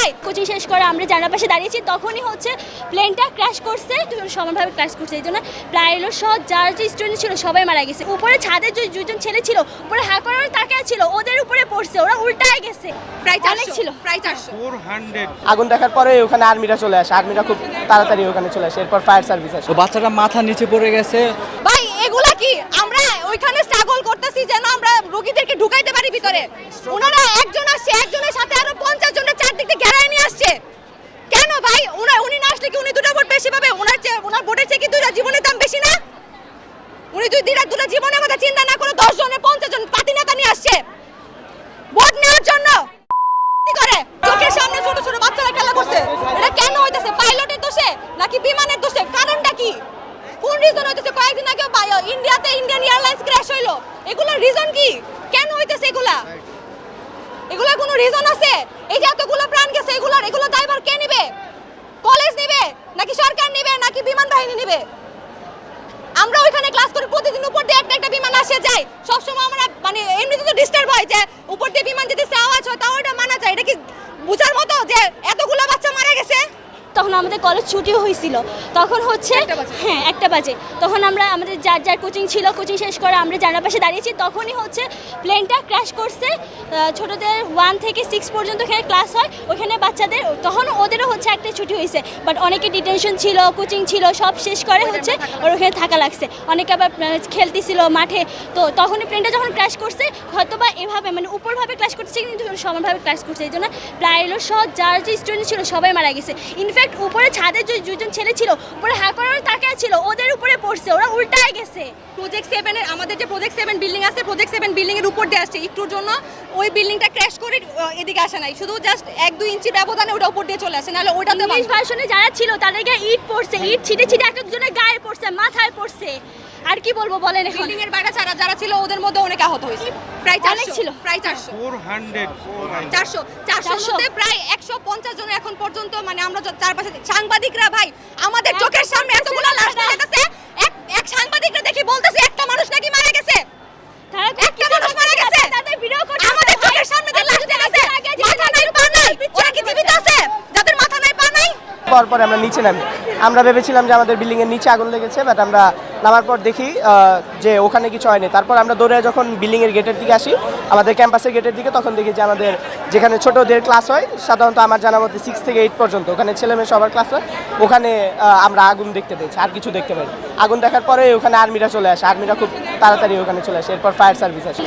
যায়। কোচিং শেষ করে আমরা জানার পাশে দাঁড়িয়েছি, তখনই হচ্ছে প্লেনটা ক্র্যাশ করছে, সমানভাবে ক্র্যাশ করছে। এই জন্য প্রাইলো সহ যার যে স্টুডেন্ট ছিল সবাই মারা গেছে। উপরে ছাদে যে দুজন ছেলে ছিল উপরে হ্যাকার তাকিয়ে ছিল, ওদের উপরে পড়ছে, ওরা উল্টায় গেছে। প্রায় 400 ছিল, প্রায় 400। আগুন দেখার পরে ওখানে আর্মিরা চলে আসে, আর্মিরা খুব তাড়াতাড়ি ওখানে চলে আসে, এরপর ফায়ার সার্ভিস আসে। বাচ্চাটা মাথা নিচে পড়ে গেছে। ভাই এগুলা কি আমরা ওইখানে স্ট্রাগল করতেছি যেন আমরা রোগীদেরকে ঢুকাইতে পারি ভিতরে, ওনারা একজন আসছে, একজনের সাথে আরো 50 জনের চারদিক থেকে ঘেরায় নিয়ে আসছে। কেন ভাই উনি না আসলে কি উনি দুটো ভোট বেশি পাবে? ওনার ভোটের চেয়ে কি দুইটা জীবনের দাম বেশি না? উনি দুটো জীবনের কথা চিন্তা না করে 10 জনের 50 জন পার্টি নেতা নিয়ে আসছে ভোট নেওয়ার জন্য। কি করে চোখের সামনে ছোট ছোট বাচ্চারা খেলা করছে। এটা কেন হইতাছে? পাইলটের দোষে নাকি বিমানের দোষে? কারণটা কি? কোন রিজন হইতেছে? কয়েকদিন আগে ইন্ডিয়াতে ইন্ডিয়ান এয়ারলাইন্স ক্র্যাশ হইলো, এগুলোর রিজন কি? কেন হইতেছে এগুলা? এগুলা কোনো রিজন আছে? এই যে এতগুলো প্রাণ গেছে, এগুলো দায়ভার কে নেবে? কলেজ নেবে নাকি সরকার নেবে নাকি বিমান বাহিনী নেবে? আমরা ওইখানে ক্লাস করি, প্রতিদিন উপর দিয়ে একটা বিমান আসে যায়, সবসময় আমরা মানে এমনিতে তো ডিস্টার্ব হয় যে উপর দিয়ে বিমান যেতেছে আওয়াজ হয়, তাও এটা মানা যায়। এটা কি বুঝার মতো যে এতগুলো বাচ্চা মারা গেছে? তখন আমাদের কলেজ ছুটিও হয়েছিল, তখন হচ্ছে হ্যাঁ 1টা বাজে, তখন আমরা আমাদের যার কোচিং ছিল, কোচিং শেষ করে আমরা জানার পাশে দাঁড়িয়েছি, তখনই হচ্ছে প্লেনটা ক্র্যাশ করছে। ছোটদের 1 থেকে 6 পর্যন্ত এখানে ক্লাস হয়, ওখানে বাচ্চাদের তখন ওদেরও হচ্ছে একটা ছুটি হয়েছে, বাট অনেকে ডিটেনশন ছিল, কোচিং ছিল, সব শেষ করে হচ্ছে ওর ওখানে থাকা লাগছে। অনেকে আবার খেলতেছিল মাঠে, তো তখনই প্লেনটা যখন ক্র্যাশ করছে হয়তো বা এভাবে মানে উপরভাবে ক্র্যাশ করছে কিন্তু সমানভাবে ক্র্যাশ করছে। এই জন্য প্রাইলো সহ যার যে স্টুডেন্ট ছিল সবাই মারা গেছে। ইনফ্যাক্ট উপরে ছাদে যে দুজন ছেলে ছিল উপরে হ্যাকার তাকিয়ে ছিল, ওদের উপরে পড়ছে, ওরা উল্টায় গেছে। প্রজেক্ট 7 এর আমাদের যে প্রজেক্ট 7 বিল্ডিং আছে, প্রজেক্ট 7 বিল্ডিং এর উপর দিয়ে আসছে, একটুর জন্য ওই বিল্ডিংটা ক্র্যাশ করে এদিকে আসে নাই, শুধু জাস্ট 1-2 ইঞ্চি ব্যবধানে ওটা উপর দিয়ে চলে আসে, নাহলে ওটাতে ইংলিশ ভার্সনে যারা ছিল তাদেরকে ইট পড়ছে, ইট ছিটে ছিটে এক একজনের গায়ে পড়ছে, মাথায় পড়ছে। আর কি বলবো বলেন, বিল্ডিং এর বাইরে যারা ছিল ওদের মধ্যে অনেক আহত হয়েছে। প্রায় 400 ছিল, প্রায় 400 মধ্যে প্রায় 150 জন এখন পর্যন্ত, মানে আমরা চারপাশে সাংবাদিকরা ভাই আমাদের চোখের সামনে এতগুলো লাশ দেখতেছে, এক সাংবাদিকরা দেখি বলতেছে একটা মানুষ নাকি মারা গেছে, একটা মানুষ মারা গেছে, তাদের ভিডিও করতে আমাদের চোখের সামনে যে লাশ দেখতেছে, মাথা নাই পা নাই, ওরা কি জীবিত আছে? যাদের মাথা নাই পা নাই। পরে আমরা নিচে নামি, আমরা ভেবেছিলাম যে আমাদের বিল্ডিং এর নিচে আগুন লেগেছে, বাট আমরা নামার পর দেখি যে ওখানে কিছু হয়নি। তারপর আমরা দৌড়ে যখন বিল্ডিং এর গেটের দিকে আসি, আমাদের ক্যাম্পাসের গেটের দিকে, তখন দেখি যে আমাদের যেখানে ছোটদের ক্লাস হয়, সাধারণত আমার জানা মতে 6 থেকে 8 পর্যন্ত ওখানে ছেলেমেয়ে সবার ক্লাস হয়, ওখানে আমরা আগুন দেখতে পেয়েছি, আর কিছু দেখতে পাই। আগুন দেখার পরে ওখানে আর্মিরা চলে আসে, আর্মিরা খুব তাড়াতাড়ি ওখানে চলে আসে, এরপর ফায়ার সার্ভিস আসে।